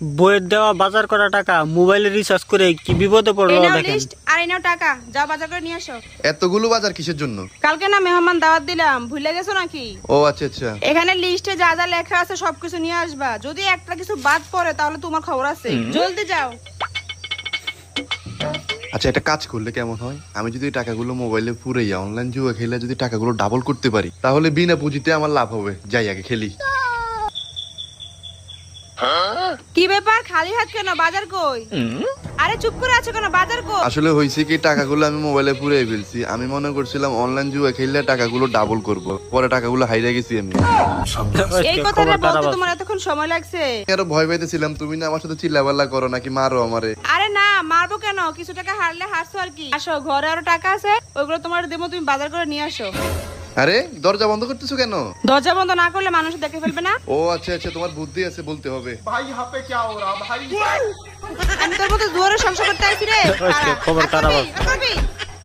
বইয়ের দেওয়া বাজার করা টাকা মোবাইলে রিচার্জ করে কি বিপদে পড়লো দেখেন। আর এই নাও টাকা, যাও বাজার করে নিয়ে আসো। এতগুলো বাজার কিসের জন্য? কালকে না মেহমান দাওয়াত দিলাম, ভুলে গেছো নাকি? ও আচ্ছা আচ্ছা। এখানে লিস্টে যা যা লেখা আছে সবকিছু নিয়ে আসবা। যদি একটা কিছু বাদ পড়ে তাহলে তোমার খবর আছে। জলদি যাও। আচ্ছা, একটা কাজ করলে কেমন হয়? আমি যদি টাকাগুলো মোবাইলে পুরাইয়া অনলাইন জুয়া খেলে যদি টাকাগুলো ডাবল করতে পারি, তাহলে বিনা পুঁজিতে আমার লাভ হবে। যাই আগে খেলি। কি ব্যাপার, খালি হাত কেন? বাজার কই? আরে চুপ করে আছো কেন? বাজার কই? আসলে হয়েছে কি, টাকাগুলো আমি মোবাইলে পুরাই ফেলছি। আমি মনে করছিলাম অনলাইন জুয়া খেললে টাকাগুলো ডাবল করব, পরে টাকাগুলো হাইরা গেছি আমি। এই কথাটা বলতে তোমার এতক্ষণ সময় লাগছে? আরো ভয় পাইতেছিলাম, তুমি না আমার সাথে চিল্লাপাল্লা করো নাকি মারো আমারে। আরে না, মারবো কেন? কিছু টাকা হারলে হারছো আর কি। আসো, ঘরে আরো টাকা আছে, ওইগুলো তোমার দেবো, তুমি বাজার করে নিয়ে আসো। আরে দরজা বন্ধ করতেছো কেন? দরজা বন্ধ না করলে মানুষ দেখে ফেলবে না? ও আচ্ছা আচ্ছা, তোমার বুদ্ধি আছে, বলতে হবে। আমি তোর মতো জোরে সংসার করতে আসছি রে। খবর খারাপ।